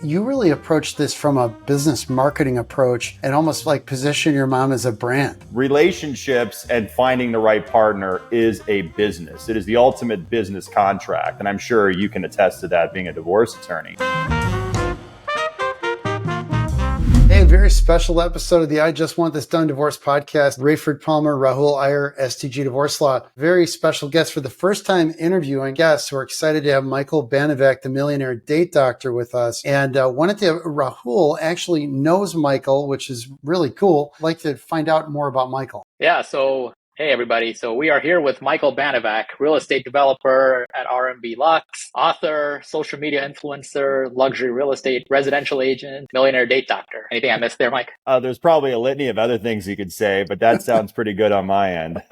You really approach this from a business marketing approach and almost like position your mom as a brand. Relationships and finding the right partner is a business. It is the ultimate business contract. And I'm sure you can attest to that being a divorce attorney. Hey, very special episode of the I Just Want This Done Divorce podcast. Raiford, Palmer, Rahul, Iyer, STG Divorce Law. Very special guest for the first time interviewing guests. We're excited to have Michael Banovac, the Millionaire date doctor, with us. And Rahul actually knows Michael, which is really cool. I'd like to find out more about Michael. Yeah, so hey everybody. So we are here with Michael Banovac, real estate developer at RMB Lux, author, social media influencer, luxury real estate, residential agent, millionaire date doctor. Anything I missed there, Mike? There's probably a litany of other things you could say, but that sounds pretty good on my end.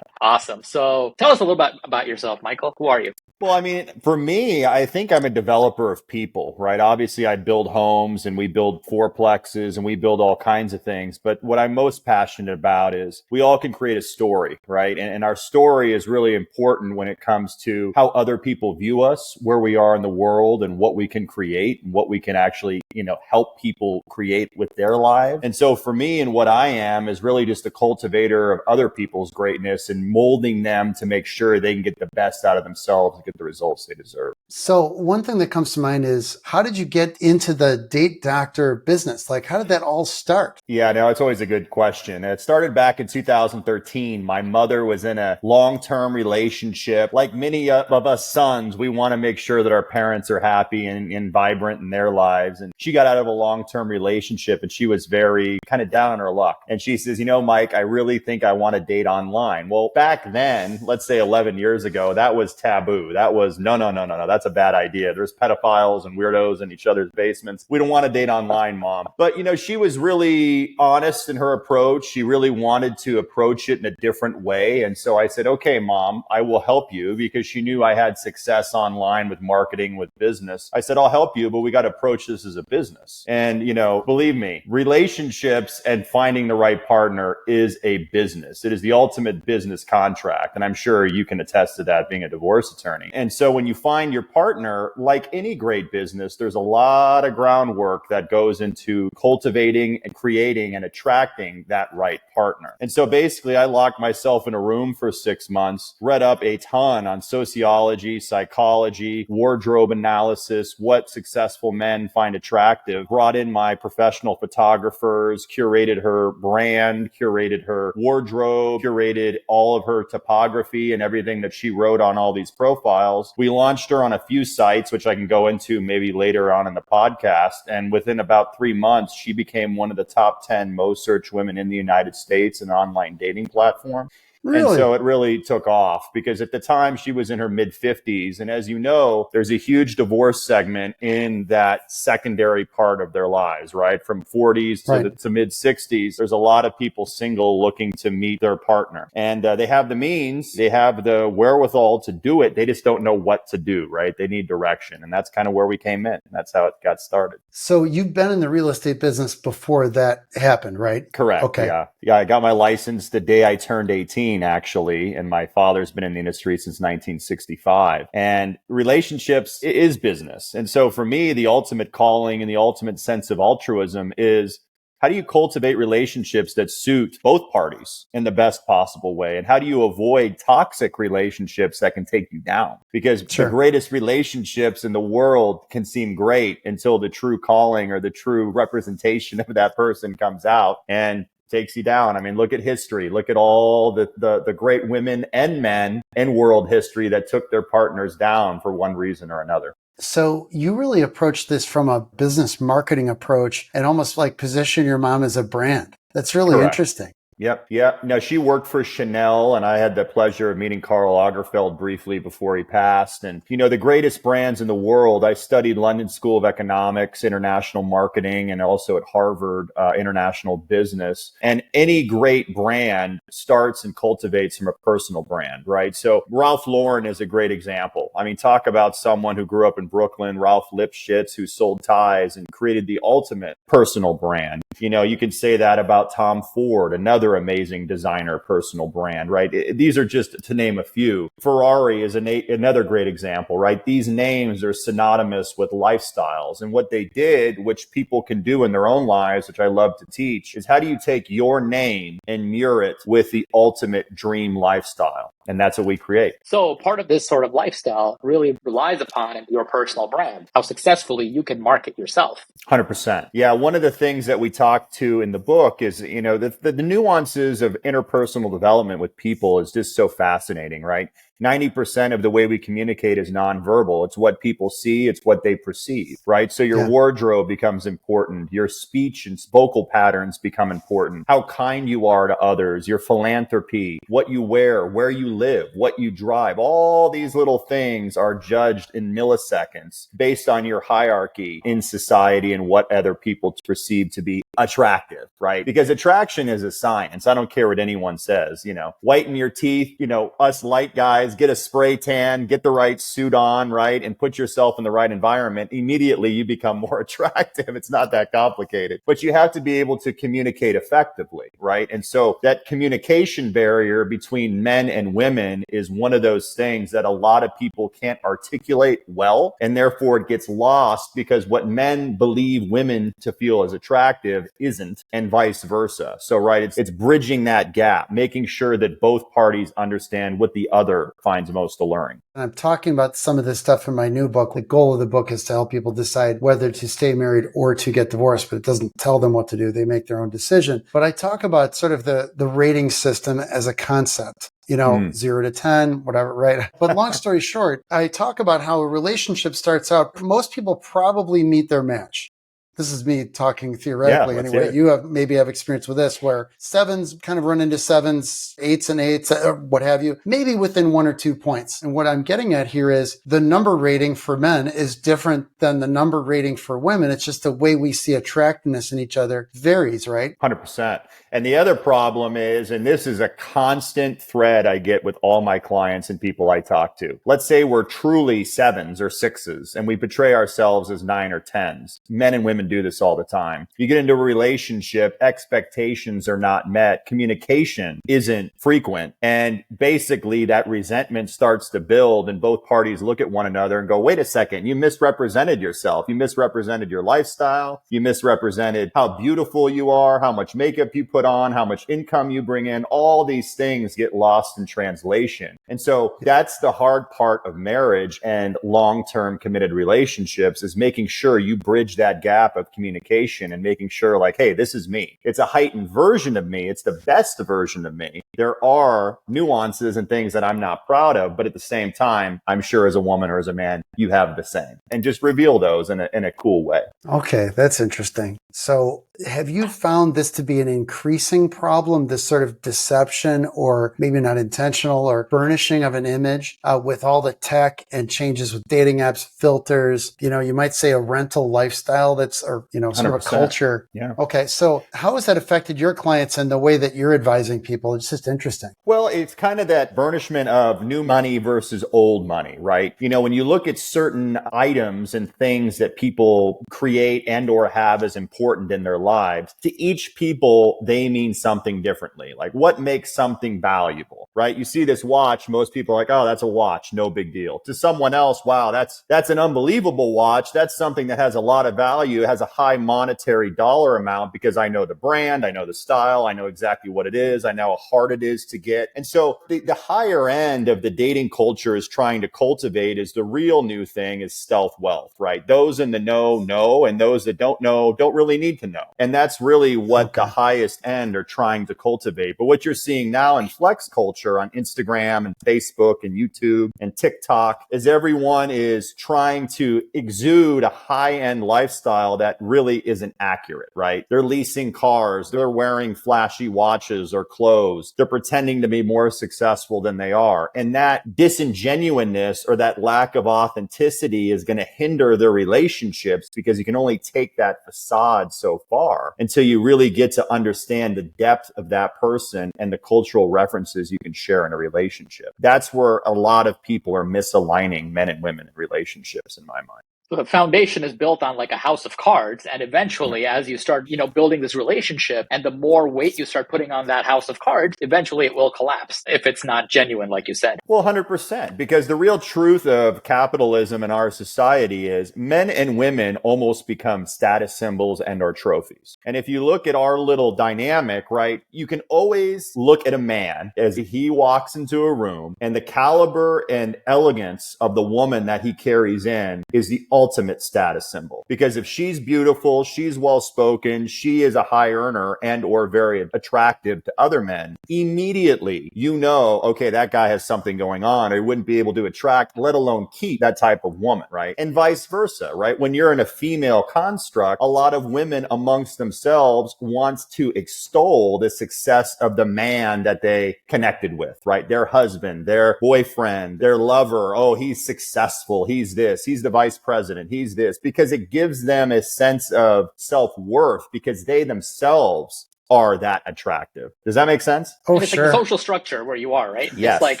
Awesome. So tell us a little bit about yourself, Michael. Who are you? Well, I mean, for me, I think I'm a developer of people, right? Obviously, I build homes and we build fourplexes and we build all kinds of things. But what I'm most passionate about is we all can create a story, right? And our story is really important when it comes to how other people view us, where we are in the world and what we can create and what we can actually, help people create with their lives. And so for me and what I am is really just a cultivator of other people's greatness and molding them to make sure they can get the best out of themselves and get the results they deserve. So one thing that comes to mind is, how did you get into the date doctor business? Like, how did that all start? Yeah, no, it's always a good question. It started back in 2013. My mother was in a long-term relationship. Like many of us sons, we want to make sure that our parents are happy and vibrant in their lives. And she got out of a long-term relationship and she was very kind of down on her luck. And she says, Mike, I really think I want to date online. Well, back then, let's say 11 years ago, that was taboo. That was no. That's a bad idea. There's pedophiles and weirdos in each other's basements. We don't want to date online, Mom. But, she was really honest in her approach. She really wanted to approach it in a different way. And so I said, okay, Mom, I will help you, because she knew I had success online with marketing, with business. I said, I'll help you, but we got to approach this as a business. And, believe me, relationships and finding the right partner is a business. It is the ultimate business contract. And I'm sure you can attest to that being a divorce attorney. And so when you find your partner, like any great business, there's a lot of groundwork that goes into cultivating and creating and attracting that right partner. And so basically, I locked myself in a room for 6 months, read up a ton on sociology, psychology, wardrobe analysis, what successful men find attractive, brought in my professional photographers, curated her brand, curated her wardrobe, curated all of her topography and everything that she wrote on all these profiles. We launched her on a few sites, which I can go into maybe later on in the podcast. And within about 3 months, she became one of the top 10 most searched women in the United States, an online dating platform. Really? And so it really took off because at the time she was in her mid 50s. And as you know, there's a huge divorce segment in that secondary part of their lives, right? From 40s to mid 60s, there's a lot of people single looking to meet their partner. And they have the means, they have the wherewithal to do it. They just don't know what to do, right? They need direction. And that's kind of where we came in. That's how it got started. So you've been in the real estate business before that happened, right? Correct. Okay. Yeah. I got my license the day I turned 18. Actually, and my father's been in the industry since 1965. And relationships is business. And so for me, the ultimate calling and the ultimate sense of altruism is, how do you cultivate relationships that suit both parties in the best possible way? And how do you avoid toxic relationships that can take you down? Because the greatest relationships in the world can seem great until the true calling or the true representation of that person comes out and takes you down. I mean, look at history. Look at all the great women and men in world history that took their partners down for one reason or another. So you really approach this from a business marketing approach and almost like position your mom as a brand. That's really interesting. Yep. No, she worked for Chanel, and I had the pleasure of meeting Karl Lagerfeld briefly before he passed. And, the greatest brands in the world, I studied London School of Economics, international marketing, and also at Harvard, international business. And any great brand starts and cultivates from a personal brand, right? So Ralph Lauren is a great example. I mean, talk about someone who grew up in Brooklyn, Ralph Lipschitz, who sold ties and created the ultimate personal brand. You can say that about Tom Ford, another another amazing designer personal brand, right? These are just to name a few. Ferrari is another great example, right? These names are synonymous with lifestyles. And what they did, which people can do in their own lives, which I love to teach, is how do you take your name and mirror it with the ultimate dream lifestyle? And that's what we create. So part of this sort of lifestyle really relies upon your personal brand, how successfully you can market yourself. 100%. Yeah. One of the things that we talk to in the book is, the nuances of interpersonal development with people is just so fascinating, right? 90% of the way we communicate is nonverbal. It's what people see. It's what they perceive, right? So your wardrobe becomes important. Your speech and vocal patterns become important. How kind you are to others, your philanthropy, what you wear, where you live, what you drive. All these little things are judged in milliseconds based on your hierarchy in society and what other people perceive to be attractive, right? Because attraction is a science. I don't care what anyone says, whiten your teeth, us light guys, get a spray tan, get the right suit on, right? And put yourself in the right environment. Immediately you become more attractive. It's not that complicated, but you have to be able to communicate effectively, right? And so that communication barrier between men and women is one of those things that a lot of people can't articulate well. And therefore it gets lost because what men believe women to feel as attractive isn't, and vice versa. So, right, it's bridging that gap, making sure that both parties understand what the other finds most alluring. And I'm talking about some of this stuff in my new book. The goal of the book is to help people decide whether to stay married or to get divorced, but it doesn't tell them what to do. They make their own decision. But I talk about sort of the rating system as a concept. 0 to 10, whatever, right? But long story short, I talk about how a relationship starts out. Most people probably meet their match. This is me talking theoretically anyway. You maybe have experience with this where sevens kind of run into sevens, eights and eights, or what have you, maybe within 1 or 2 points. And what I'm getting at here is the number rating for men is different than the number rating for women. It's just the way we see attractiveness in each other varies, right? 100%. And the other problem is, and this is a constant thread I get with all my clients and people I talk to. Let's say we're truly sevens or sixes and we portray ourselves as 9 or 10s. Men and women do this all the time. You get into a relationship, expectations are not met, communication isn't frequent, and basically that resentment starts to build and both parties look at one another and go, wait a second, you misrepresented yourself. You misrepresented your lifestyle. You misrepresented how beautiful you are, how much makeup you put on, how much income you bring in. All these things get lost in translation. And so that's the hard part of marriage and long-term committed relationships, is making sure you bridge that gap of communication and making sure like, hey, this is me. It's a heightened version of me. It's the best version of me. There are nuances and things that I'm not proud of, but at the same time, I'm sure as a woman or as a man, you have the same, and just reveal those in a cool way. Okay, that's interesting. So have you found this to be an increasing problem, this sort of deception, or maybe not intentional, or burnishing of an image with all the tech and changes with dating apps, filters, you might say a rental lifestyle sort of a culture. Yeah. Okay. So how has that affected your clients and the way that you're advising people? It's just interesting. Well, it's kind of that burnishment of new money versus old money, right? When you look at certain items and things that people create and or have as important in their lives, to each people, they mean something differently. Like what makes something valuable, right? You see this watch, most people are like, oh, that's a watch, no big deal. To someone else, wow, that's an unbelievable watch. That's something that has a lot of value, has a high monetary dollar amount because I know the brand, I know the style, I know exactly what it is, I know how hard it is to get. And so the higher end of the dating culture is trying to cultivate is the real new thing is stealth wealth, right? Those in the know, and those that don't know don't really need to know. And that's really what the highest end are trying to cultivate. But what you're seeing now in flex culture on Instagram and Facebook and YouTube and TikTok is everyone is trying to exude a high-end lifestyle that really isn't accurate, right? They're leasing cars, they're wearing flashy watches or clothes, they're pretending to be more successful than they are. And that disingenuousness or that lack of authenticity is going to hinder their relationships because you can only take that facade so far until you really get to understand the depth of that person and the cultural references you can share in a relationship. That's where a lot of people are misaligning men and women in relationships, in my mind. So the foundation is built on like a house of cards. And eventually, as you start, building this relationship and the more weight you start putting on that house of cards, eventually it will collapse if it's not genuine, like you said. Well, 100%, because the real truth of capitalism in our society is men and women almost become status symbols and or trophies. And if you look at our little dynamic, right, you can always look at a man as he walks into a room, and the caliber and elegance of the woman that he carries in is the ultimate status symbol. Because if she's beautiful, she's well-spoken, she is a high earner and or very attractive to other men, immediately okay, that guy has something going on, or he wouldn't be able to attract, let alone keep that type of woman, right? And vice versa, right? When you're in a female construct, a lot of women amongst themselves wants to extol the success of the man that they connected with, right? Their husband, their boyfriend, their lover. Oh, he's successful. He's this. He's the vice president. He's this, because it gives them a sense of self-worth because they themselves are that attractive. Does that make sense? Oh, and it's sure. like the social structure where you are, right? Yes. It's like,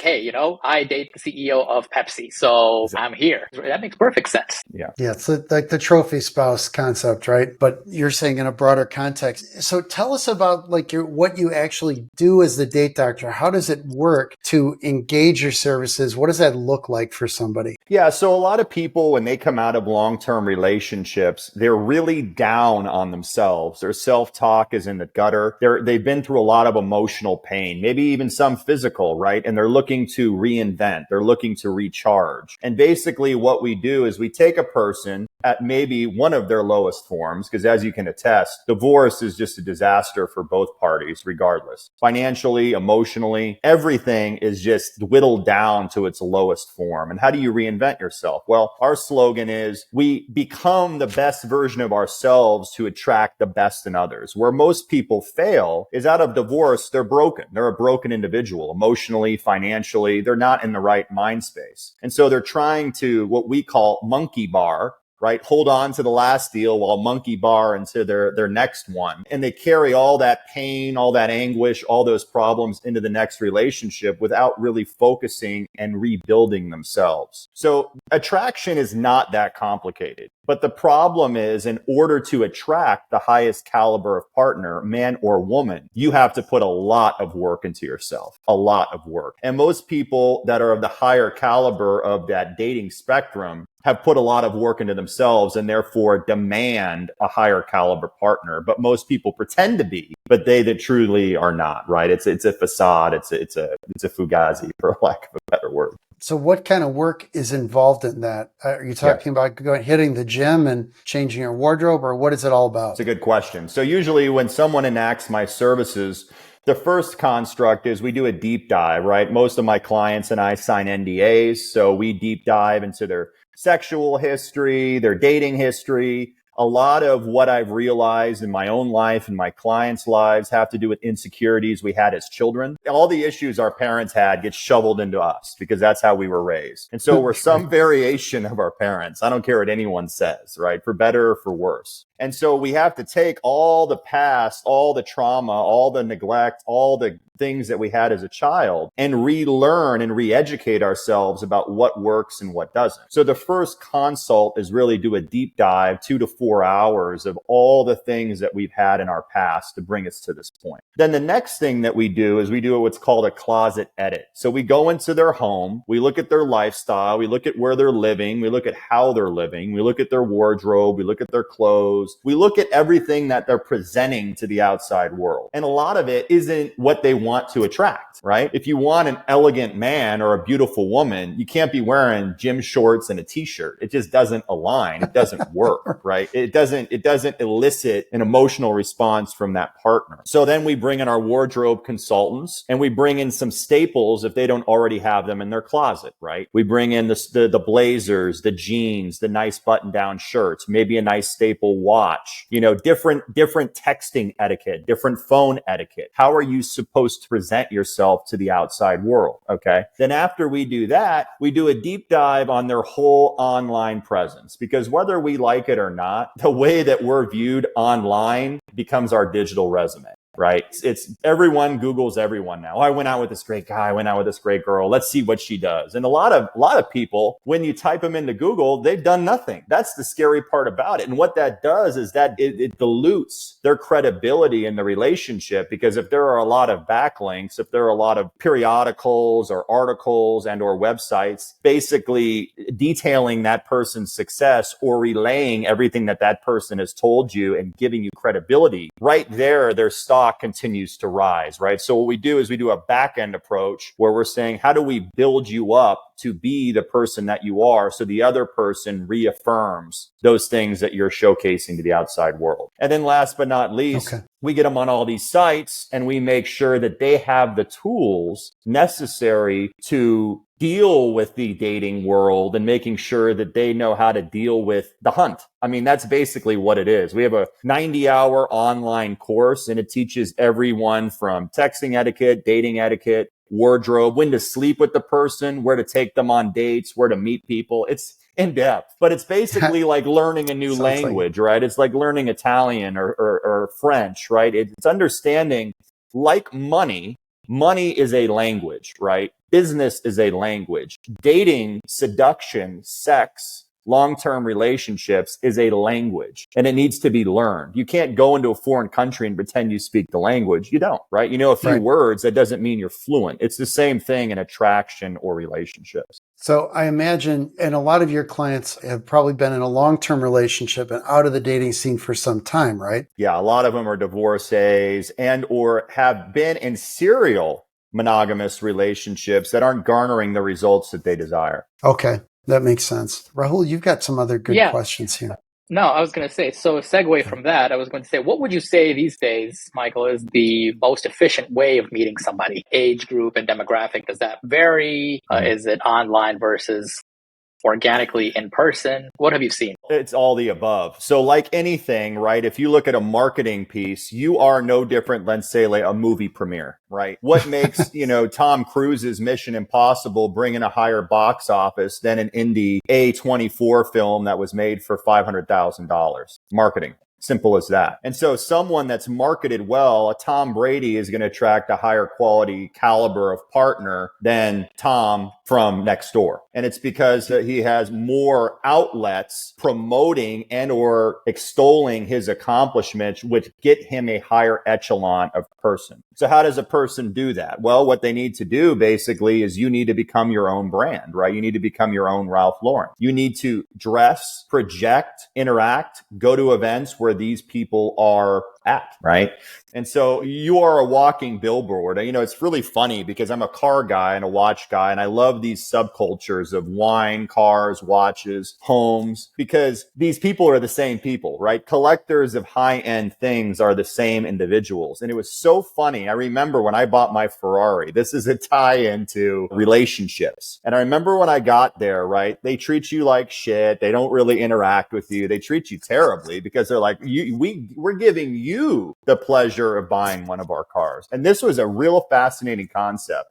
hey, I date the CEO of Pepsi, so I'm here. That makes perfect sense. Yeah, it's like the trophy spouse concept, right? But you're saying in a broader context. So tell us about what you actually do as the date doctor. How does it work to engage your services? What does that look like for somebody? Yeah, so a lot of people, when they come out of long-term relationships, they're really down on themselves. Their self-talk is in the gutter. They've been through a lot of emotional pain, maybe even some physical, right? And they're looking to reinvent. They're looking to recharge. And basically what we do is we take a person at maybe one of their lowest forms, because as you can attest, divorce is just a disaster for both parties, regardless. Financially, emotionally, everything is just whittled down to its lowest form. And how do you reinvent yourself? Well, our slogan is we become the best version of ourselves to attract the best in others. Where most people fail is out of divorce, they're broken. They're a broken individual, emotionally, financially. They're not in the right mind space. And so they're trying to what we call monkey bar, right? Hold on to the last deal while monkey bar into their next one. And they carry all that pain, all that anguish, all those problems into the next relationship without really focusing and rebuilding themselves. So attraction is not that complicated. But the problem is, in order to attract the highest caliber of partner, man or woman, you have to put a lot of work into yourself, a lot of work. And most people that are of the higher caliber of that dating spectrum have put a lot of work into themselves and therefore demand a higher caliber partner. But most people pretend to be, but they that truly are not, right? It's a facade. It's a fugazi, for lack of a better word. So what kind of work is involved in that? Are you talking about hitting the gym and changing your wardrobe, or what is it all about? It's a good question. So usually when someone enacts my services, the first construct is we do a deep dive, right? Most of my clients and I sign NDAs. So we deep dive into their sexual history, their dating history. A lot of what I've realized in my own life and my clients' lives have to do with insecurities we had as children. All the issues our parents had get shoveled into us because that's how we were raised. And so we're some variation of our parents. I don't care what anyone says, right? For better or for worse. And so we have to take all the past, all the trauma, all the neglect, all the things that we had as a child and relearn and re-educate ourselves about what works and what doesn't. So the first consult is really do a deep dive, 2 to 4 hours of all the things that we've had in our past to bring us to this point. Then the next thing that we do is we do what's called a closet edit. So we go into their home, we look at their lifestyle, we look at where they're living, we look at how they're living, we look at their wardrobe, we look at their clothes, we look at everything that they're presenting to the outside world. And a lot of it isn't what they want to attract, right? If you want an elegant man or a beautiful woman, you can't be wearing gym shorts and a t-shirt. It just doesn't align. It doesn't work, right? It doesn't elicit an emotional response from that partner. So then we bring in our wardrobe consultants and we bring in some staples if they don't already have them in their closet, right? We bring in the blazers, the jeans, the nice button-down shirts, maybe a nice staple watch, different texting etiquette, different phone etiquette. How are you supposed to present yourself to the outside world? Okay. Then after we do that, we do a deep dive on their whole online presence, because whether we like it or not, the way that we're viewed online becomes our digital resume. right? It's everyone Googles everyone now. Oh, I went out with this great guy. I went out with this great girl. Let's see what she does. And a lot of people, when you type them into Google, they've done nothing. That's the scary part about it. And what that does is that it dilutes their credibility in the relationship, because if there are a lot of backlinks, if there are a lot of periodicals or articles and or websites basically detailing that person's success or relaying everything that that person has told you and giving you credibility, right there, their stock continues to rise, right? So what we do is we do a back end approach where we're saying, how do we build you up to be the person that you are, so the other person reaffirms those things that you're showcasing to the outside world. And then last but not least, we get them on all these sites and we make sure that they have the tools necessary to deal with the dating world and making sure that they know how to deal with the hunt. I mean, that's basically what it is. We have a 90-hour online course and it teaches everyone from texting etiquette, dating etiquette, wardrobe, when to sleep with the person, where to take them on dates, where to meet people. It's in depth, but it's basically like learning a new language, right? It's like learning Italian or French, right? It's understanding, like money is a language, right? Business is a language. Dating, seduction, sex, long-term relationships is a language, and it needs to be learned. You can't go into a foreign country and pretend you speak the language. You don't, right? You know a few words. That doesn't mean you're fluent. It's the same thing in attraction or relationships. So I imagine, and a lot of your clients have probably been in a long-term relationship and out of the dating scene for some time, right? Yeah, a lot of them are divorcees and or have been in serial monogamous relationships that aren't garnering the results that they desire. Okay. That makes sense. Rahul, you've got some other good questions here. No, I was going to say, so a segue from that, I was going to say, what would you say these days, Michael, is the most efficient way of meeting somebody? Age group and demographic, does that vary? Is it online versus organically in person? What have you seen? It's all the above. So like anything, right? If you look at a marketing piece, you are no different than, say, like a movie premiere, right? What makes, Tom Cruise's Mission Impossible bring in a higher box office than an indie A24 film that was made for $500,000? Marketing. Simple as that. And so someone that's marketed well, a Tom Brady is going to attract a higher quality caliber of partner than Tom from next door. And it's because he has more outlets promoting and or extolling his accomplishments, which get him a higher echelon of person. So how does a person do that? Well, what they need to do basically is you need to become your own brand, right? You need to become your own Ralph Lauren. You need to dress, project, interact, go to events where these people are at, right? And so you are a walking billboard. It's really funny because I'm a car guy and a watch guy, and I love these subcultures of wine, cars, watches, homes, because these people are the same people, right? Collectors of high-end things are the same individuals. And it was so funny. I remember when I bought my Ferrari, this is a tie into relationships. And I remember when I got there, right? They treat you like shit. They don't really interact with you. They treat you terribly because they're like, we're giving you the pleasure of buying one of our cars. And this was a real fascinating concept.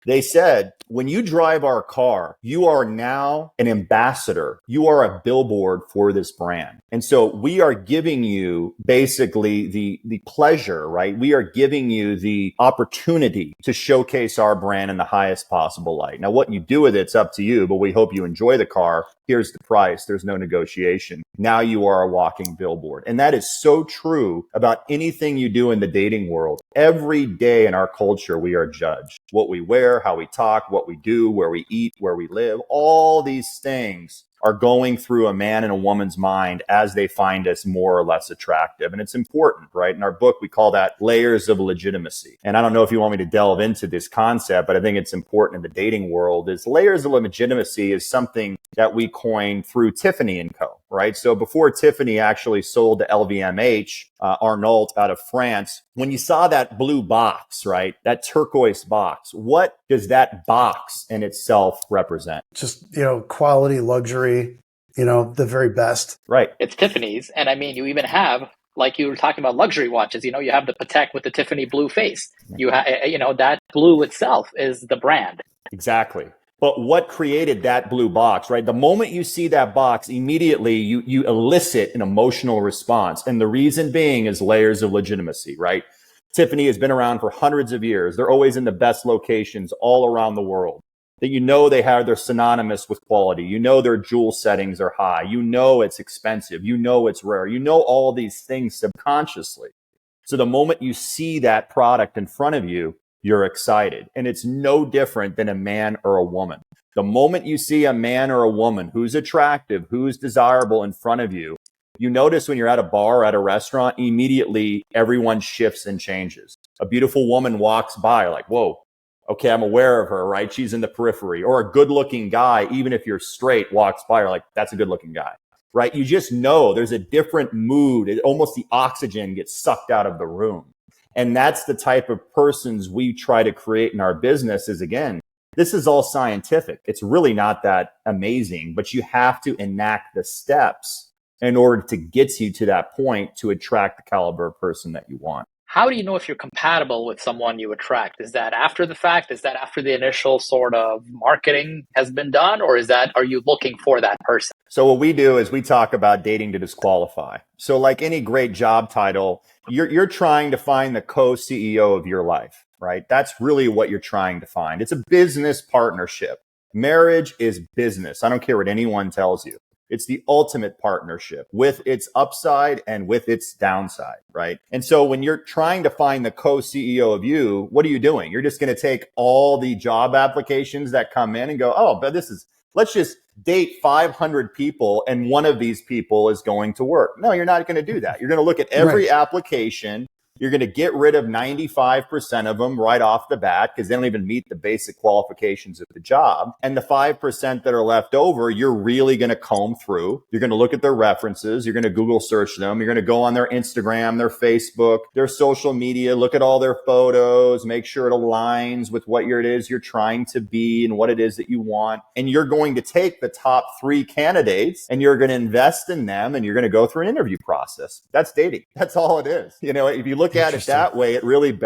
They said, when you drive our car, you are now an ambassador. You are a billboard for this brand. And so we are giving you basically the pleasure, right? We are giving you the opportunity to showcase our brand in the highest possible light. Now, what you do with it's up to you, but we hope you enjoy the car. Here's the price. There's no negotiation. Now you are a walking billboard. And that is so true about anything you do in the dating world. Every day in our culture, we are judged. What we wear, how we talk, what we do, where we eat, where we live, all these things are going through a man and a woman's mind as they find us more or less attractive. And it's important, right? In our book, we call that layers of legitimacy. And I don't know if you want me to delve into this concept, but I think it's important in the dating world is layers of legitimacy is something that we coined through Tiffany & Co., right? So before Tiffany actually sold to LVMH, Arnault out of France, when you saw that blue box, right? That turquoise box, what does that box in itself represent? Just, quality, luxury, the very best. Right. It's Tiffany's. And I mean, you even have, like you were talking about luxury watches, you have the Patek with the Tiffany blue face. You that blue itself is the brand. Exactly. But what created that blue box, right? The moment you see that box, immediately you elicit an emotional response. And the reason being is layers of legitimacy, right? Tiffany has been around for hundreds of years. They're always in the best locations all around the world. That they're synonymous with quality. Their jewel settings are high. It's expensive. It's rare. All these things subconsciously. So the moment you see that product in front of you, you're excited. And it's no different than a man or a woman. The moment you see a man or a woman who's attractive, who's desirable in front of you, you notice when you're at a bar or at a restaurant, immediately everyone shifts and changes. A beautiful woman walks by like, whoa, okay, I'm aware of her, right? She's in the periphery. Or a good looking guy, even if you're straight, walks by, you're like, that's a good looking guy, right? You just know there's a different mood. Almost the oxygen gets sucked out of the room. And that's the type of persons we try to create in our business is, again, this is all scientific. It's really not that amazing, but you have to enact the steps in order to get you to that point to attract the caliber of person that you want. How do you know if you're compatible with someone you attract? Is that after the fact? Is that after the initial sort of marketing has been done? Or are you looking for that person? So what we do is we talk about dating to disqualify. So like any great job title, you're trying to find the co-CEO of your life, right? That's really what you're trying to find. It's a business partnership. Marriage is business. I don't care what anyone tells you. It's the ultimate partnership with its upside and with its downside, right? And so when you're trying to find the co-CEO of you, what are you doing? You're just going to take all the job applications that come in and go, oh, but let's just date 500 people and one of these people is going to work. No, you're not going to do that. You're going to look at every application. You're going to get rid of 95% of them right off the bat because they don't even meet the basic qualifications of the job. And the 5% that are left over, you're really going to comb through. You're going to look at their references. You're going to Google search them. You're going to go on their Instagram, their Facebook, their social media, look at all their photos, make sure it aligns with what it is you're trying to be and what it is that you want. And you're going to take the top 3 candidates and you're going to invest in them and you're going to go through an interview process. That's dating. That's all it is. If you look at it that way, it really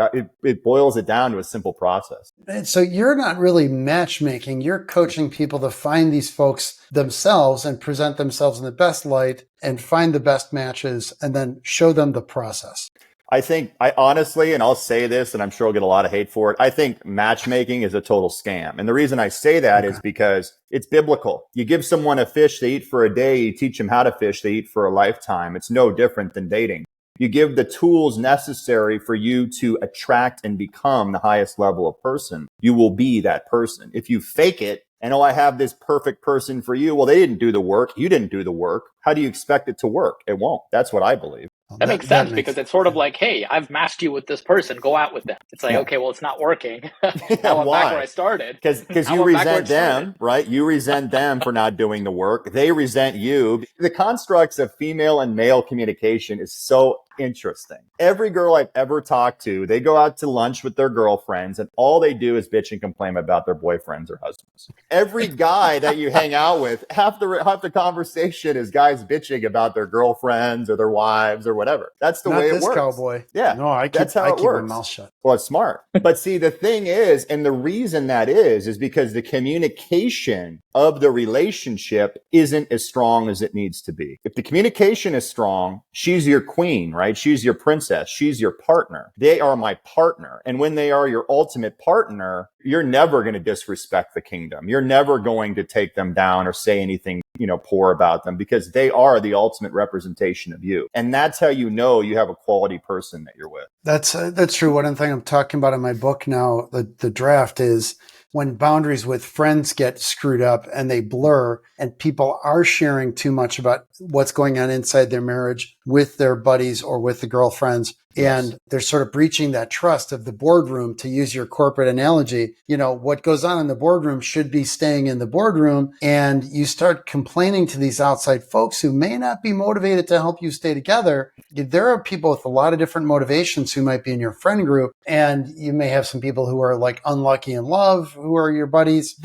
it boils it down to a simple process. And so you're not really matchmaking. You're coaching people to find these folks themselves and present themselves in the best light and find the best matches and then show them the process. I honestly, and I'll say this, and I'm sure I'll get a lot of hate for it, I think matchmaking is a total scam. And the reason I say that is because it's biblical. You give someone a fish to eat for a day, you teach them how to fish, they eat for a lifetime. It's no different than dating. You give the tools necessary for you to attract and become the highest level of person. You will be that person. If you fake it and, I have this perfect person for you. Well, they didn't do the work. You didn't do the work. How do you expect it to work? It won't. That's what I believe. That makes sense because it's sort of like, hey, I've matched you with this person. Go out with them. It's like, okay, well, it's not working. Now I'm back where I started. Because you resent them, right? You resent them for not doing the work. They resent you. The constructs of female and male communication is so interesting. Every girl I've ever talked to, they go out to lunch with their girlfriends and all they do is bitch and complain about their boyfriends or husbands. Every guy that you hang out with, half the conversation is guys bitching about their girlfriends or their wives or whatever. That's the way it works. Not this cowboy. Yeah. No, I keep my mouth shut. Well, it's smart. But see, the thing is, and the reason that is because the communication of the relationship isn't as strong as it needs to be. If the communication is strong, she's your queen, right? She's your princess. She's your partner. They are my partner. And when they are your ultimate partner, you're never going to disrespect the kingdom. You're never going to take them down or say anything, poor about them because they are the ultimate representation of you. And that's how you know you have a quality person that you're with. That's true. One thing I'm talking about in my book now, the draft, is when boundaries with friends get screwed up and they blur and people are sharing too much about what's going on inside their marriage with their buddies or with the girlfriends. And they're sort of breaching that trust of the boardroom, to use your corporate analogy. What goes on in the boardroom should be staying in the boardroom. And you start complaining to these outside folks who may not be motivated to help you stay together. There are people with a lot of different motivations who might be in your friend group. And you may have some people who are like unlucky in love, who are your buddies.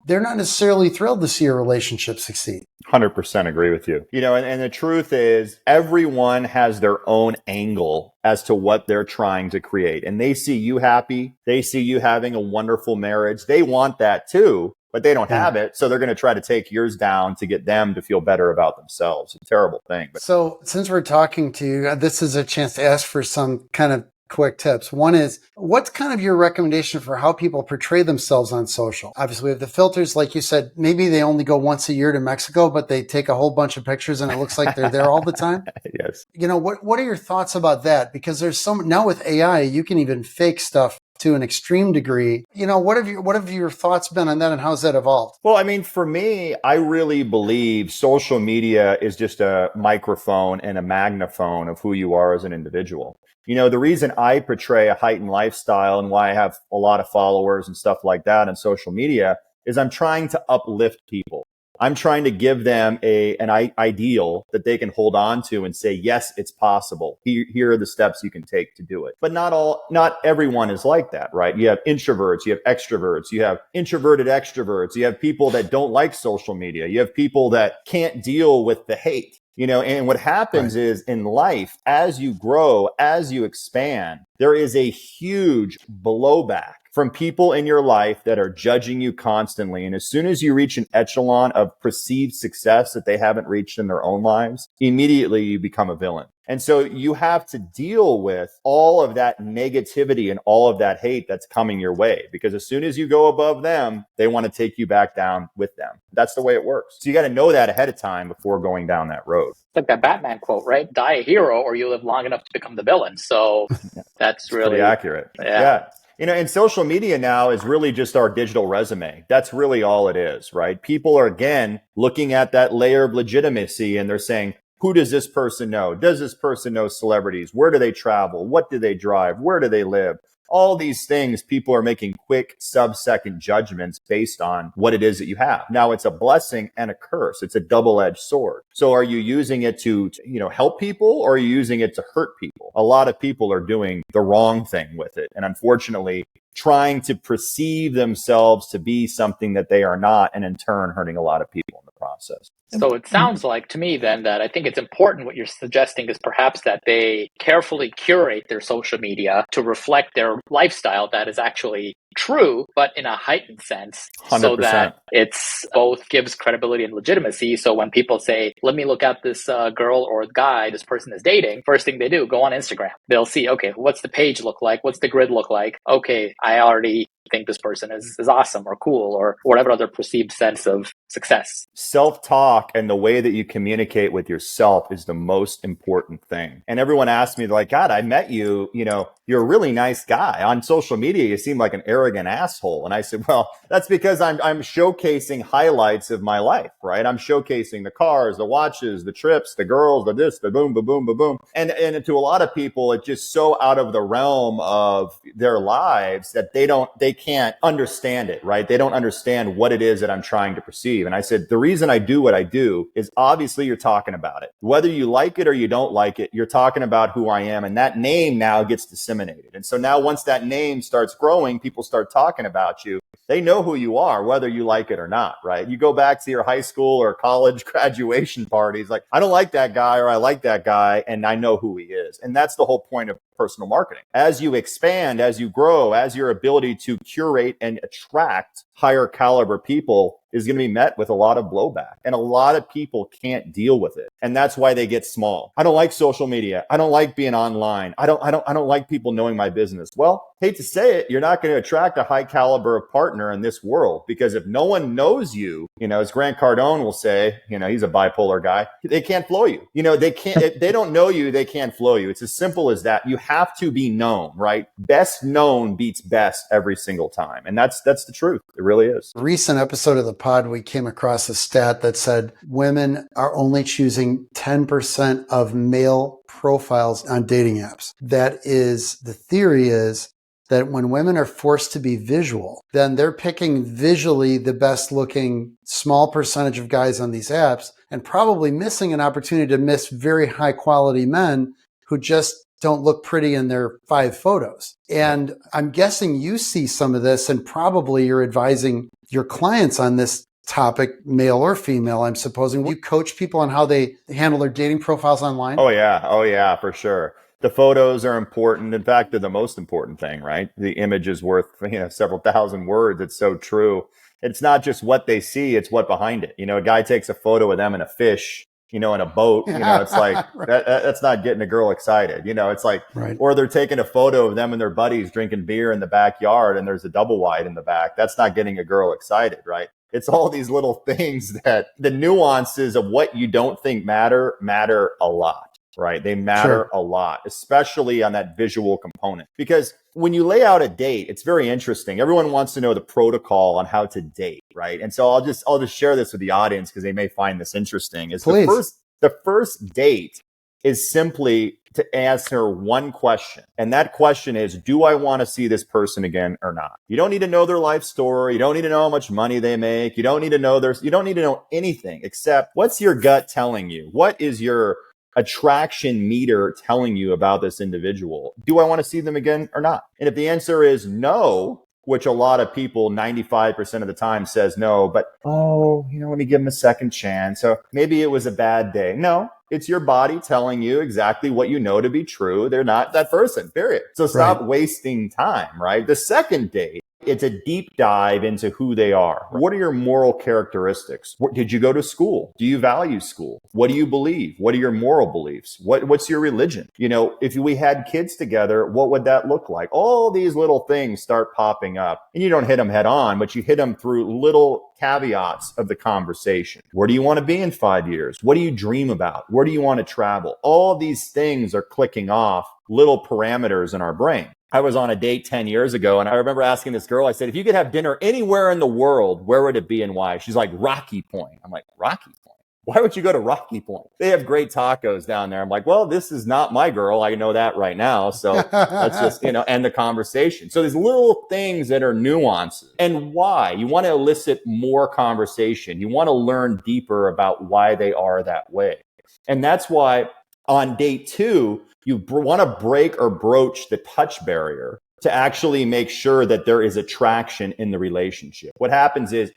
They're not necessarily thrilled to see a relationship succeed. 100% agree with you. And the truth is everyone has their own angle as to what they're trying to create. And they see you happy. They see you having a wonderful marriage. They want that too, but they don't have it. So they're going to try to take yours down to get them to feel better about themselves. It's a terrible thing. So since we're talking to you, this is a chance to ask for some kind of quick tips. One is, what's kind of your recommendation for how people portray themselves on social? Obviously, we have the filters. Like you said, maybe they only go once a year to Mexico, but they take a whole bunch of pictures and it looks like they're there all the time. Yes. What are your thoughts about that? Because there's now with AI, you can even fake stuff to an extreme degree. What have your thoughts been on that and how's that evolved? Well, I mean, for me, I really believe social media is just a microphone and a magnaphone of who you are as an individual. The reason I portray a heightened lifestyle and why I have a lot of followers and stuff like that on social media is I'm trying to uplift people. I'm trying to give them an ideal that they can hold on to and say, yes, it's possible. Here are the steps you can take to do it. But not everyone is like that, right? You have introverts, you have extroverts, you have introverted extroverts, you have people that don't like social media, you have people that can't deal with the hate. And what happens is in life, as you grow, as you expand, there is a huge blowback from people in your life that are judging you constantly. And as soon as you reach an echelon of perceived success that they haven't reached in their own lives, immediately you become a villain. And so you have to deal with all of that negativity and all of that hate that's coming your way, because as soon as you go above them, they want to take you back down with them. That's the way it works. So you got to know that ahead of time before going down that road. It's like that Batman quote, right? Die a hero or you live long enough to become the villain. So that's really pretty accurate. Yeah. And social media now is really just our digital resume. That's really all it is, right? People are, again, looking at that layer of legitimacy and they're saying, who does this person know? Does this person know celebrities? Where do they travel? What do they drive? Where do they live? All these things, people are making quick sub-second judgments based on what it is that you have. Now, it's a blessing and a curse. It's a double-edged sword. So are you using it to help people, or are you using it to hurt people? A lot of people are doing the wrong thing with it. And unfortunately, trying to perceive themselves to be something that they are not, and in turn hurting a lot of people in the process. So it sounds like to me then that I think it's important what you're suggesting is perhaps that they carefully curate their social media to reflect their lifestyle that is actually true, but in a heightened sense, 100%. so that it's both gives credibility and legitimacy. So when people say, let me look at this girl or guy this person is dating, first thing they do, go on Instagram. They'll see, okay, what's the page look like? What's the grid look like? Okay, I already think this person is awesome or cool or whatever other perceived sense of success. Self-talk and the way that you communicate with yourself is the most important thing. And everyone asks me, like, God, I met you, you're a really nice guy. On social media, you seem like an arrogant asshole. And I said, well, that's because I'm showcasing highlights of my life, right? I'm showcasing the cars, the watches, the trips, the girls, the this, the boom, ba boom, ba boom. And to a lot of people, it's just so out of the realm of their lives that they can't understand it, right? They don't understand what it is that I'm trying to perceive. And I said, the reason I do what I do is obviously you're talking about it. Whether you like it or you don't like it, you're talking about who I am. And that name now gets disseminated. And so now once that name starts growing, people start talking about you. They know who you are, whether you like it or not, right? You go back to your high school or college graduation parties, like, I don't like that guy or I like that guy, and I know who he is. And that's the whole point of personal marketing. As you expand, as you grow, as your ability to curate and attract higher caliber people is going to be met with a lot of blowback, and a lot of people can't deal with it. And that's why they get small. I don't like social media. I don't like being online. I don't like people knowing my business. Well, hate to say it, you're not going to attract a high caliber of partner in this world, because if no one knows you, as Grant Cardone will say, he's a bipolar guy, they can't flow you. They can't, if they don't know you, they can't flow you. It's as simple as that. You have to be known, right? Best known beats best every single time. And that's the truth. It really is. Recent episode of the pod, we came across a stat that said women are only choosing 10% of male profiles on dating apps. The theory is that when women are forced to be visual, then they're picking visually the best looking small percentage of guys on these apps, and probably missing an opportunity to miss very high quality men who just don't look pretty in their 5 photos. And I'm guessing you see some of this, and probably you're advising your clients on this topic, male or female, I'm supposing. You coach people on how they handle their dating profiles online? Oh yeah, for sure. The photos are important. In fact, they're the most important thing, right? The image is worth, several thousand words. It's so true. It's not just what they see, it's what behind it. A guy takes a photo of them and a fish, in a boat, it's like Right. that's not getting a girl excited. It's like, Right. or they're taking a photo of them and their buddies drinking beer in the backyard and there's a double wide in the back. That's not getting a girl excited, right? It's all these little things that the nuances of what you don't think matter a lot. Right. They matter a lot, especially on that visual component, because when you lay out a date, it's very interesting. Everyone wants to know the protocol on how to date. Right. And so I'll just share this with the audience because they may find this interesting. Is Please. the first date is simply to answer one question. And that question is, do I want to see this person again or not? You don't need to know their life story. You don't need to know how much money they make. You don't need to know anything except what's your gut telling you? What is your attraction meter telling you about this individual? Do I want to see them again or not? And if the answer is no, which a lot of people, 95% of the time says no, but, let me give them a second chance. So maybe it was a bad day. No, it's your body telling you exactly what you know to be true. They're not that person, period. So stop wasting time, right? The second date, it's a deep dive into who they are. What are your moral characteristics? Did you go to school? Do you value school? What do you believe? What are your moral beliefs? What's your religion? If we had kids together, what would that look like? All these little things start popping up, and you don't hit them head on, but you hit them through little caveats of the conversation. Where do you want to be in 5 years? What do you dream about? Where do you want to travel? All these things are clicking off little parameters in our brain. I was on a date 10 years ago, and I remember asking this girl, I said, if you could have dinner anywhere in the world, where would it be and why? She's like, Rocky Point. I'm like, Rocky Point? Why would you go to Rocky Point? They have great tacos down there. I'm like, well, this is not my girl. I know that right now. So let's just, end the conversation. So there's little things that are nuances. And why? You want to elicit more conversation. You want to learn deeper about why they are that way. And that's why on date 2, you want to break or broach the touch barrier to actually make sure that there is attraction in the relationship. What happens is,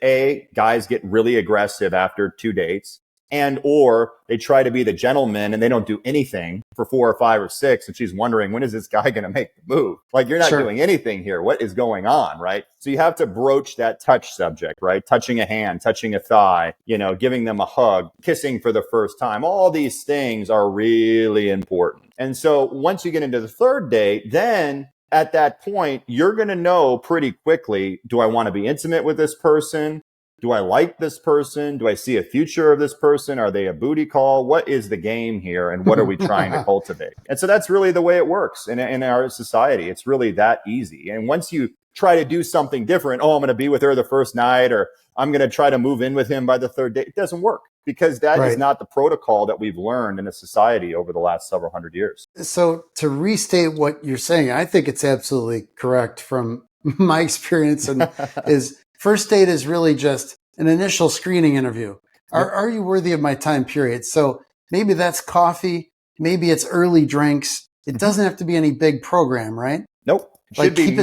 guys get really aggressive after 2 dates, and or they try to be the gentleman and they don't do anything for 4 or 5 or 6. And she's wondering, when is this guy going to make the move? Like, you're not doing anything here. What is going on? Right. So you have to broach that touch subject, right? Touching a hand, touching a thigh, giving them a hug, kissing for the first time. All these things are really important. And so once you get into the third date, then at that point, you're going to know pretty quickly, do I want to be intimate with this person? Do I like this person? Do I see a future of this person? Are they a booty call? What is the game here? And what are we trying to cultivate? And so that's really the way it works in our society. It's really that easy. And once you try to do something different, I'm going to be with her the first night, or I'm going to try to move in with him by the third date, it doesn't work, because that is not the protocol that we've learned in a society over the last several hundred years. So to restate what you're saying, I think it's absolutely correct from my experience, and is first date is really just an initial screening interview. Are you worthy of my time period? So maybe that's coffee. Maybe it's early drinks. It doesn't have to be any big program, right? Nope. Should be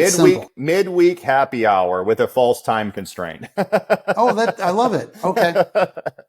midweek happy hour with a false time constraint. I love it. Okay.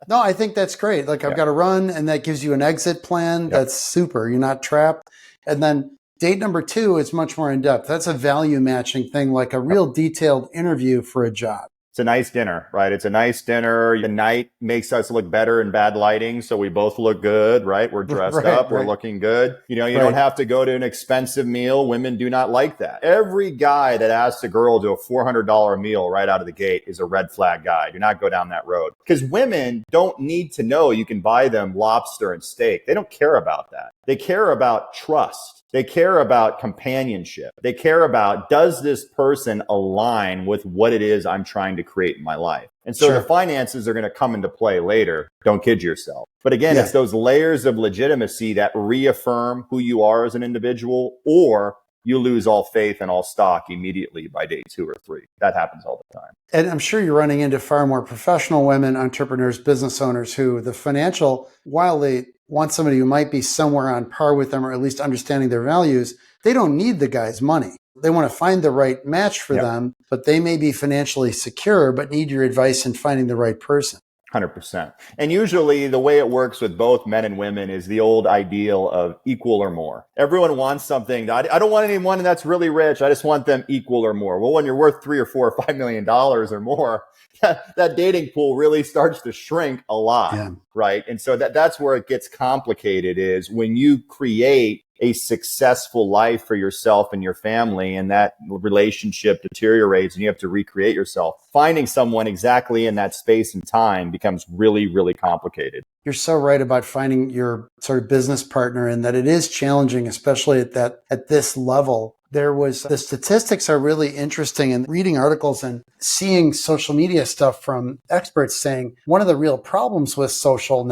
No, I think that's great. Like, I've got to run, and that gives you an exit plan. That's super. You're not trapped. And then date number 2 is much more in depth. That's a value matching thing, like a real detailed interview for a job. It's a nice dinner, right? It's a nice dinner. The night makes us look better in bad lighting, so we both look good, right? We're dressed up. We're looking good. You don't have to go to an expensive meal. Women do not like that. Every guy that asks a girl to a $400 meal right out of the gate is a red flag guy. Do not go down that road, because women don't need to know you can buy them lobster and steak. They don't care about that. They care about trust. They care about companionship. They care about, does this person align with what it is I'm trying to create in my life? And so the finances are going to come into play later. Don't kid yourself. But again, it's those layers of legitimacy that reaffirm who you are as an individual, or you lose all faith and all stock immediately by day 2 or 3. That happens all the time. And I'm sure you're running into far more professional women, entrepreneurs, business owners, who the financial, while they want somebody who might be somewhere on par with them, or at least understanding their values, they don't need the guy's money. They want to find the right match for them, but they may be financially secure, but need your advice in finding the right person. 100%. And usually the way it works with both men and women is the old ideal of equal or more. Everyone wants something. I don't want anyone that's really rich. I just want them equal or more. Well, when you're worth $3 or $4 or $5 million or more, that dating pool really starts to shrink a lot. Yeah. Right. And so that's where it gets complicated, is when you create a successful life for yourself and your family, and that relationship deteriorates and you have to recreate yourself. Finding someone exactly in that space and time becomes really, really complicated. You're so right about finding your sort of business partner, and that it is challenging, especially at this level. The statistics are really interesting, and reading articles and seeing social media stuff from experts saying one of the real problems with social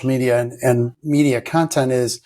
media and media content is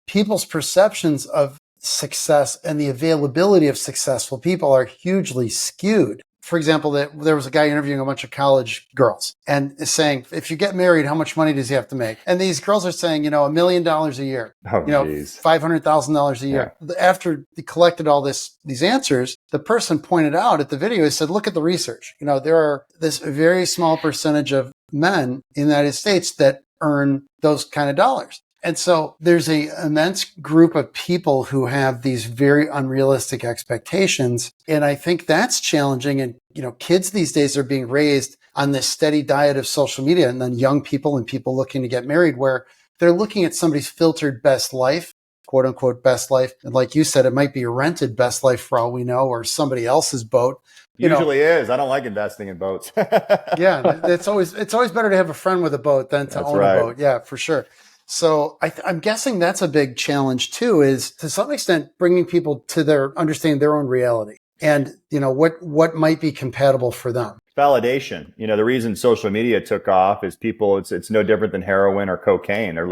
people's perceptions of success and the availability of successful people are hugely skewed. For example, there was a guy interviewing a bunch of college girls and saying, if you get married, how much money does he have to make? And these girls are saying, $1 million a year, $500,000 a year. Yeah. After they collected all these answers, the person pointed out at the video, he said, look at the research. There are this very small percentage of men in the United States that earn those kind of dollars. And so there's an immense group of people who have these very unrealistic expectations. And I think that's challenging. And, kids these days are being raised on this steady diet of social media, and then young people and people looking to get married, where they're looking at somebody's filtered best life, quote unquote, best life. And like you said, it might be a rented best life for all we know, or somebody else's boat. Usually is. I don't like investing in boats. Yeah. It's always better to have a friend with a boat than to own a boat. Yeah, for sure. So I'm guessing that's a big challenge too, is to some extent bringing people to understanding their own reality and, what might be compatible for them. Validation. The reason social media took off is it's no different than heroin or cocaine. They're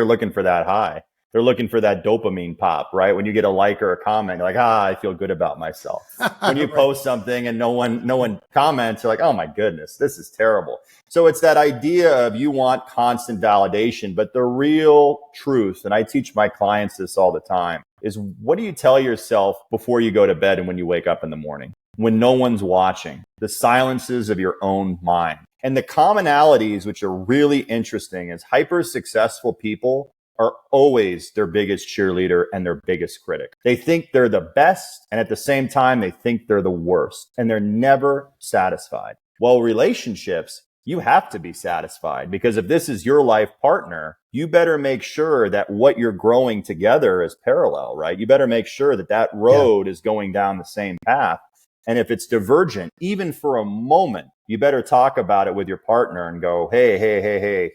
looking for that high. They're looking for that dopamine pop, right? When you get a like or a comment, you're like, I feel good about myself. When you post something and no one comments, you're like, oh my goodness, this is terrible. So it's that idea of you want constant validation, but the real truth, and I teach my clients this all the time, is what do you tell yourself before you go to bed and when you wake up in the morning? When no one's watching, the silences of your own mind. And the commonalities, which are really interesting, is hyper successful people are always their biggest cheerleader and their biggest critic. They think they're the best, and at the same time, they think they're the worst, and they're never satisfied. Well, relationships, you have to be satisfied, because if this is your life partner, you better make sure that what you're growing together is parallel, right? You better make sure that road is going down the same path. And if it's divergent, even for a moment, you better talk about it with your partner and go, hey,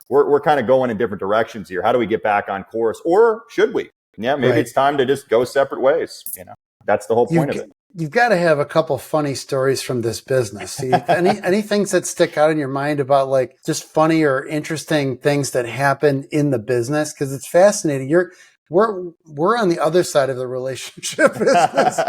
we're kind of going in different directions here. How do we get back on course? Or should we? Yeah, maybe It's time to just go separate ways. That's the whole point of it. You've got to have a couple funny stories from this business. See, any things that stick out in your mind about like just funny or interesting things that happen in the business? Because it's fascinating. We're on the other side of the relationship business.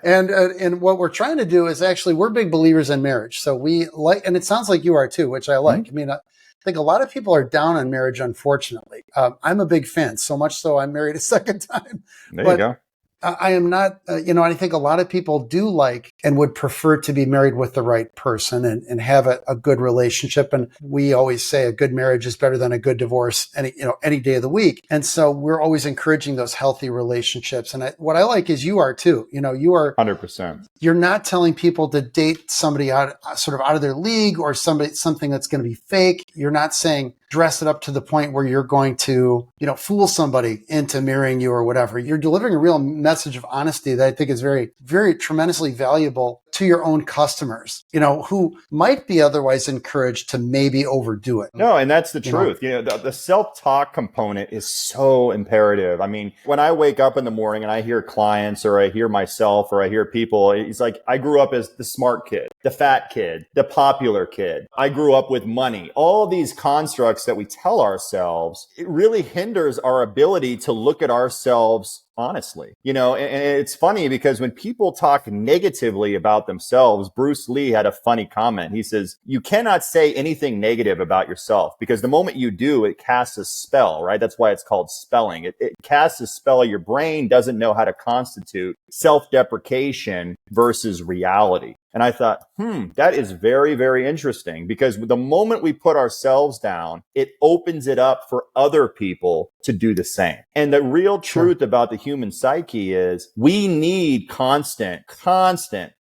And what we're trying to do is actually, we're big believers in marriage. So we like, and it sounds like you are too, which I like. Mm-hmm. I think a lot of people are down on marriage, unfortunately. I'm a big fan, so much so I'm married a second time. There you go. I am not, I think a lot of people do like and would prefer to be married with the right person and have a good relationship. And we always say a good marriage is better than a good divorce any day of the week. And so we're always encouraging those healthy relationships. And what I like is you are too. You are 100%. You're not telling people to date somebody out of their league or something that's going to be fake. You're not saying dress it up to the point where you're going to, fool somebody into marrying you or whatever. You're delivering a real message of honesty that I think is very, very tremendously valuable to your own customers, who might be otherwise encouraged to maybe overdo it. No, and that's the truth. The self-talk component is so imperative. I mean, when I wake up in the morning and I hear clients or I hear myself or I hear people, it's like I grew up as the smart kid, the fat kid, the popular kid. I grew up with money. All these constructs that we tell ourselves, it really hinders our ability to look at ourselves honestly. And it's funny because when people talk negatively about themselves, Bruce Lee had a funny comment. He says, you cannot say anything negative about yourself because the moment you do, it casts a spell, right? That's why it's called spelling. It casts a spell. Your brain doesn't know how to constitute self-deprecation versus reality. And I thought, that is very, very interesting, because the moment we put ourselves down, it opens it up for other people to do the same. And the real truth about the human psyche is we need constant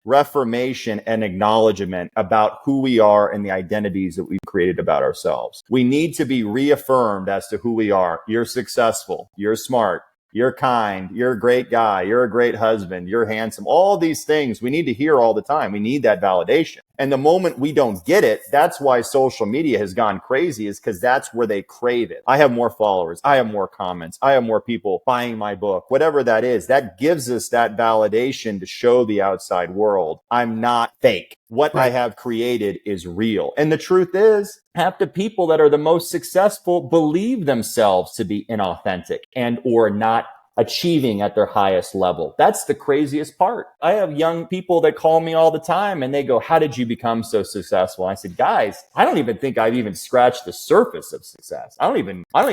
reformation and acknowledgement about who we are and the identities that we've created about ourselves. We need to be reaffirmed as to who we are. You're successful. You're smart. You're kind. You're a great guy. You're a great husband. You're handsome. All these things we need to hear all the time. We need that validation. And the moment we don't get it, that's why social media has gone crazy, is because that's where they crave it. I have more followers. I have more comments. I have more people buying my book, whatever that is. That gives us that validation to show the outside world, I'm not fake. What I have created is real. And the truth is, half the people that are the most successful believe themselves to be inauthentic and or not achieving at their highest level. That's the craziest part. I have young people that call me all the time and they go, how did you become so successful? I said, guys, I don't even think I've even scratched the surface of success. I don't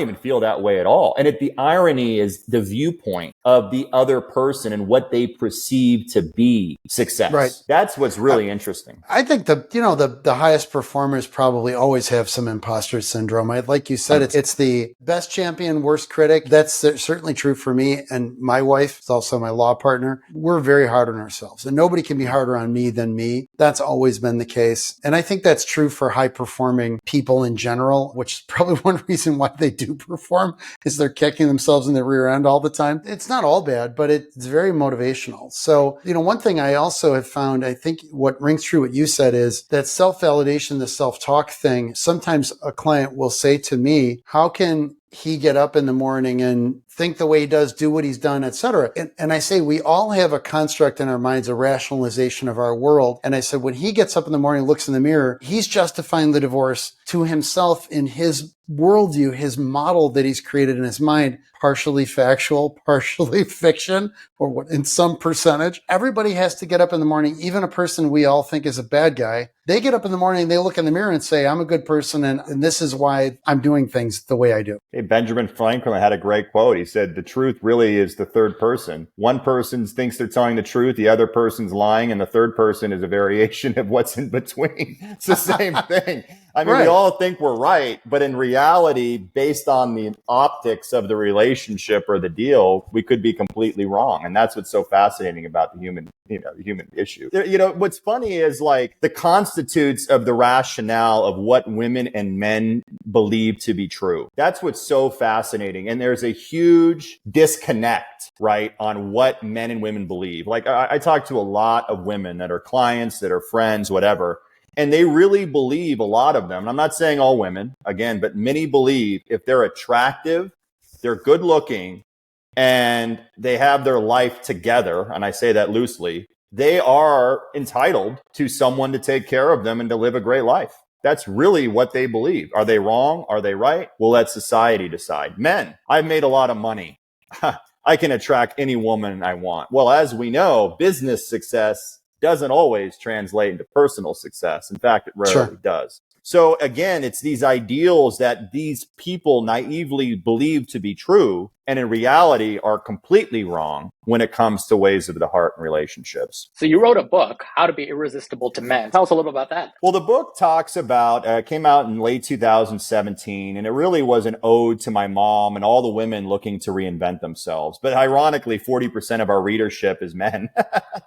even feel that way at all. And the irony is the viewpoint of the other person and what they perceive to be success. Right. That's what's really interesting. I think the highest performers probably always have some imposter syndrome. Like you said, it's the best champion, worst critic. That's certainly true for me. And my wife is also my law partner. We're very hard on ourselves, and nobody can be harder on me than me. That's always been the case. And I think that's true for high performing people in general, which is probably one reason why they do perform, is they're kicking themselves in the rear end all the time. It's not all bad, but it's very motivational. So, one thing I also have found, I think what rings true what you said, is that self-validation, the self-talk thing. Sometimes a client will say to me, how can he get up in the morning and think the way he does, do what he's done, etc. And I say, we all have a construct in our minds, a rationalization of our world. And I said, when he gets up in the morning, looks in the mirror, he's justifying the divorce to himself in his worldview, his model that he's created in his mind, partially factual, partially fiction, or in some percentage. Everybody has to get up in the morning, even a person we all think is a bad guy. They get up in the morning and they look in the mirror and say, I'm a good person, and this is why I'm doing things the way I do. Hey, Benjamin Franklin had a great quote. He said, the truth really is the third person. One person thinks they're telling the truth, the other person's lying, and the third person is a variation of what's in between. It's the same thing. I mean, we all think we're right, but in reality, based on the optics of the relationship or the deal, we could be completely wrong. And that's what's so fascinating about the human issue. What's funny is like the constitutes of the rationale of what women and men believe to be true. That's what's so fascinating. And there's a huge disconnect, right, on what men and women believe. Like I talk to a lot of women that are clients, that are friends, whatever. And they really believe, a lot of them, and I'm not saying all women, again, but many believe if they're attractive, they're good looking, and they have their life together, and I say that loosely, they are entitled to someone to take care of them and to live a great life. That's really what they believe. Are they wrong? Are they right? We'll let society decide. Men, I've made a lot of money. I can attract any woman I want. Well, as we know, business success doesn't always translate into personal success. In fact, it rarely does. So again, it's these ideals that these people naively believe to be true, and in reality are completely wrong when it comes to ways of the heart and relationships. So you wrote a book, How to Be Irresistible to Men. Tell us a little about that. Well, the book talks about, came out in late 2017, and it really was an ode to my mom and all the women looking to reinvent themselves. But ironically, 40% of our readership is men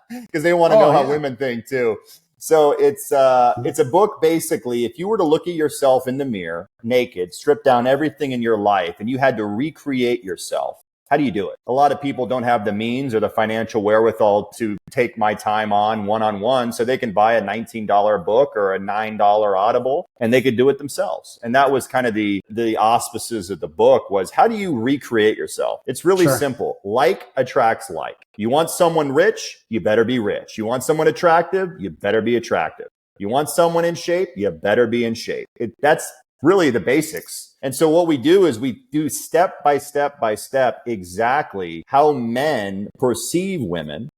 because they want to know how women think too. So it's a book, basically, if you were to look at yourself in the mirror, naked, strip down everything in your life, and you had to recreate yourself, how do you do it? A lot of people don't have the means or the financial wherewithal to take my time on one-on-one, so they can buy a $19 book or a $9 Audible, and they could do it themselves. And that was kind of the auspices of the book, was how do you recreate yourself? It's really simple. Like attracts like. You want someone rich, you better be rich. You want someone attractive, you better be attractive. You want someone in shape, you better be in shape. That's really the basics. And so what we do is we do step by step by step exactly how men perceive women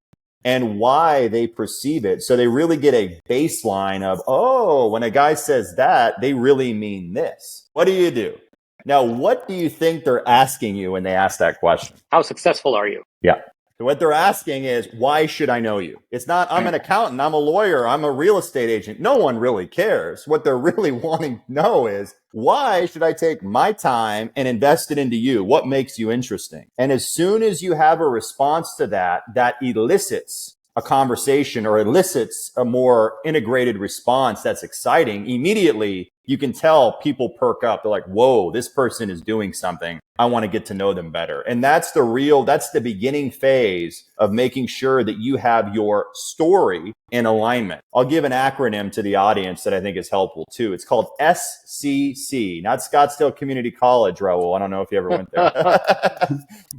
and why they perceive it. So they really get a baseline of, oh, when a guy says that, they really mean this. What do? Now, what do you think they're asking you when they ask that question? How successful are you? Yeah. So what they're asking is, why should I know you? It's not, I'm an accountant, I'm a lawyer, I'm a real estate agent. No one really cares. What they're really wanting to know is, why should I take my time and invest it into you? What makes you interesting? And as soon as you have a response to that, that elicits a conversation or elicits a more integrated response that's exciting, immediately you can tell people perk up. They're like, whoa, this person is doing something. I want to get to know them better. And that's the beginning phase of making sure that you have your story in alignment. I'll give an acronym to the audience that I think is helpful too. It's called SCC, not Scottsdale Community College, Rahul. I don't know if you ever went there.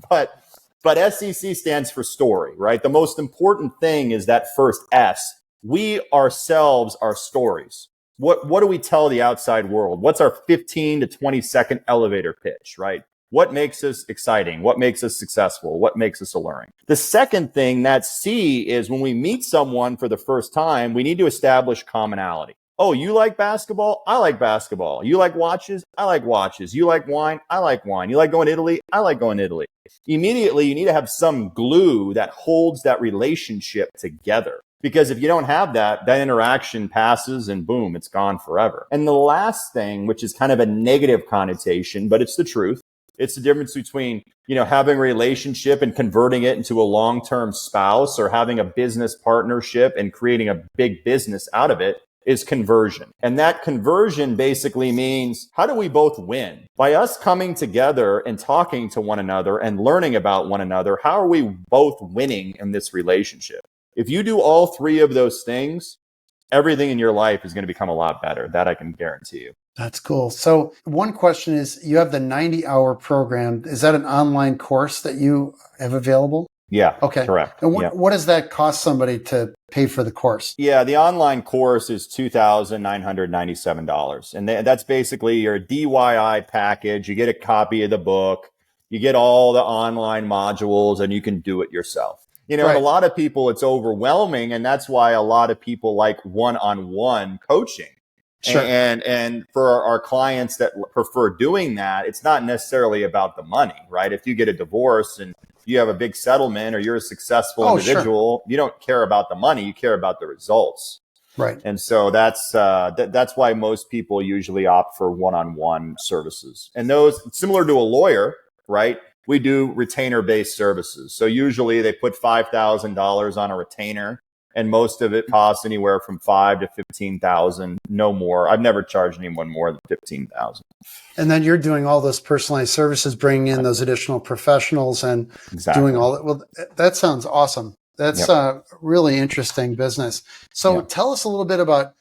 But SCC stands for story, right? The most important thing is that first S. We ourselves are stories. What do we tell the outside world? What's our 15 to 20 second elevator pitch, right? What makes us exciting? What makes us successful? What makes us alluring? The second thing, that C, is when we meet someone for the first time, we need to establish commonality. Oh, you like basketball? I like basketball. You like watches? I like watches. You like wine? I like wine. You like going to Italy? I like going to Italy. Immediately, you need to have some glue that holds that relationship together. Because if you don't have that, that interaction passes and boom, it's gone forever. And the last thing, which is kind of a negative connotation, but it's the truth. It's the difference between, having a relationship and converting it into a long-term spouse, or having a business partnership and creating a big business out of it, is conversion. And that conversion basically means, how do we both win? By us coming together and talking to one another and learning about one another, how are we both winning in this relationship? If you do all three of those things, everything in your life is going to become a lot better. That I can guarantee you. That's cool. So one question is, you have the 90-hour program. Is that an online course that you have available? Yeah. Okay. Correct. And what does that cost somebody to pay for the course? Yeah, the online course is $2,997. And that's basically your DIY package. You get a copy of the book, you get all the online modules, and you can do it yourself. Right. And a lot of people, it's overwhelming. And that's why a lot of people like one-on-one coaching. Sure. And for our clients that prefer doing that, it's not necessarily about the money, right? If you get a divorce and you have a big settlement, or you're a successful individual, sure, you don't care about the money, you care about the results. Right. And so that's why most people usually opt for one-on-one services. And those, similar to a lawyer, right? We do retainer-based services. So usually they put $5,000 on a retainer, and most of it costs anywhere from $5,000 to $15,000, no more. I've never charged anyone more than $15,000. And then you're doing all those personalized services, bringing in those additional professionals and doing all that. Well, that sounds awesome. That's a really interesting business. So tell us a little bit about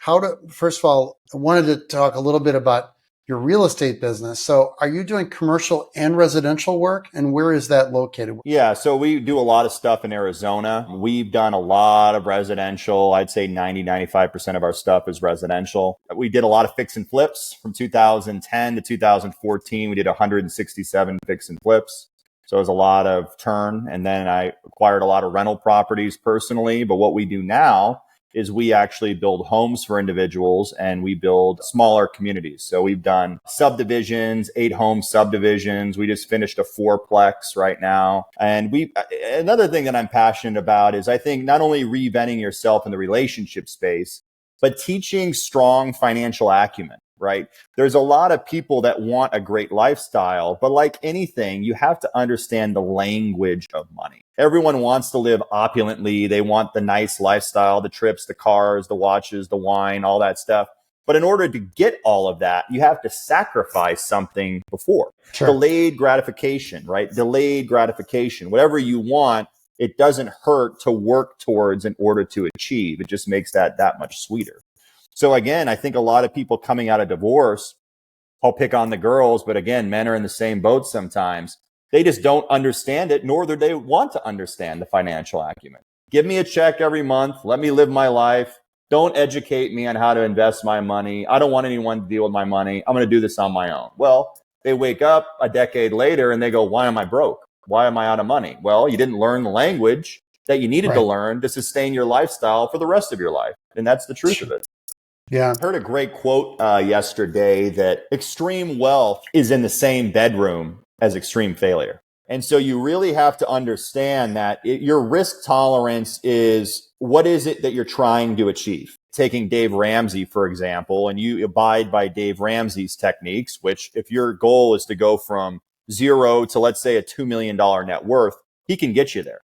first of all, I wanted to talk a little bit about your real estate business. So are you doing commercial and residential work? And where is that located? Yeah, so we do a lot of stuff in Arizona. We've done a lot of residential. I'd say 95% of our stuff is residential. We did a lot of fix and flips from 2010 to 2014. We did 167 fix and flips. So it was a lot of turn. And then I acquired a lot of rental properties personally. But what we do now is we actually build homes for individuals, and we build smaller communities. So we've done subdivisions, 8-home subdivisions. We just finished a 4-plex right now. And another thing that I'm passionate about is, I think, not only reinventing yourself in the relationship space, but teaching strong financial acumen, right? There's a lot of people that want a great lifestyle, but like anything, you have to understand the language of money. Everyone wants to live opulently. They want the nice lifestyle, the trips, the cars, the watches, the wine, all that stuff. But in order to get all of that, you have to sacrifice something before. Sure. Delayed gratification, right? Delayed gratification. Whatever you want, it doesn't hurt to work towards in order to achieve. It just makes that much sweeter. So again, I think a lot of people coming out of divorce, I'll pick on the girls, but again, men are in the same boat sometimes. They just don't understand it, nor do they want to understand the financial acumen. Give me a check every month. Let me live my life. Don't educate me on how to invest my money. I don't want anyone to deal with my money. I'm going to do this on my own. Well, they wake up a decade later and they go, why am I broke? Why am I out of money? Well, you didn't learn the language that you needed to learn to sustain your lifestyle for the rest of your life. And that's the truth of it. Yeah. I heard a great quote yesterday that extreme wealth is in the same bedroom as extreme failure. And so you really have to understand that your risk tolerance is, what is it that you're trying to achieve? Taking Dave Ramsey, for example, and you abide by Dave Ramsey's techniques, which if your goal is to go from 0 to, let's say, a $2 million net worth, he can get you there.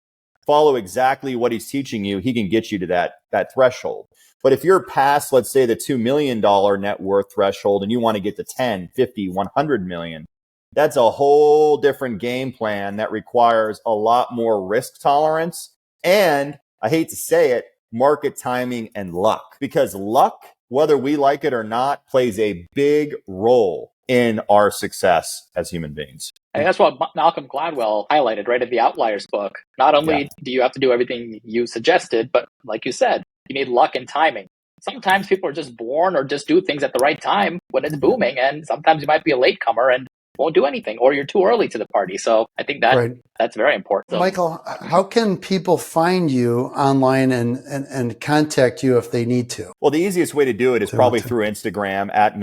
Follow exactly what he's teaching you. He can get you to that threshold. But if you're past, let's say, the $2 million net worth threshold and you want to get to 10, 50, 100 million, that's a whole different game plan that requires a lot more risk tolerance. And I hate to say it, market timing and luck, because luck, whether we like it or not, plays a big role in our success as human beings. And that's what Malcolm Gladwell highlighted, right, in the Outliers book. Not only do you have to do everything you suggested, but like you said, you need luck and timing. Sometimes people are just born or just do things at the right time when it's booming. And sometimes you might be a latecomer and won't do anything, or you're too early to the party. So I think that's very important. So, Michael, how can people find you online and contact you if they need to? Well, the easiest way to do it is probably through Instagram at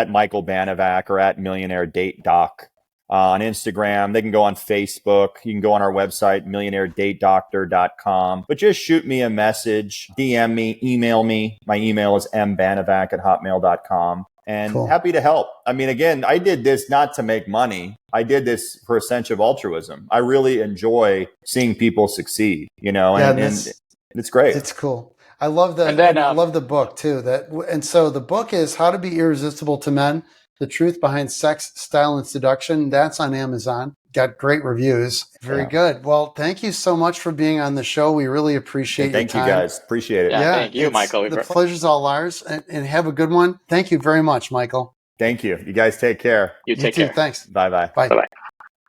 Michael Banovac or at Millionaire Date Doc. On Instagram, they can go on Facebook. You can go on our website, millionairedatedoctor.com. But just shoot me a message, DM me, email me. My email is mbanovac@hotmail.com. And happy to help. I mean, again, I did this not to make money. I did this for a sense of altruism. I really enjoy seeing people succeed, and it's great. It's cool. I love that. And I love the book too. And so the book is How to Be Irresistible to Men: The Truth Behind Sex, Style, and Seduction. That's on Amazon. Got great reviews. Very good. Well, thank you so much for being on the show. We really appreciate your time. Thank you, guys. Appreciate it. Yeah, thank you, Michael. The pleasure's all ours. And have a good one. Thank you very much, Michael. Thank you. You guys take care. You take care. Thanks. Bye-bye. Bye-bye.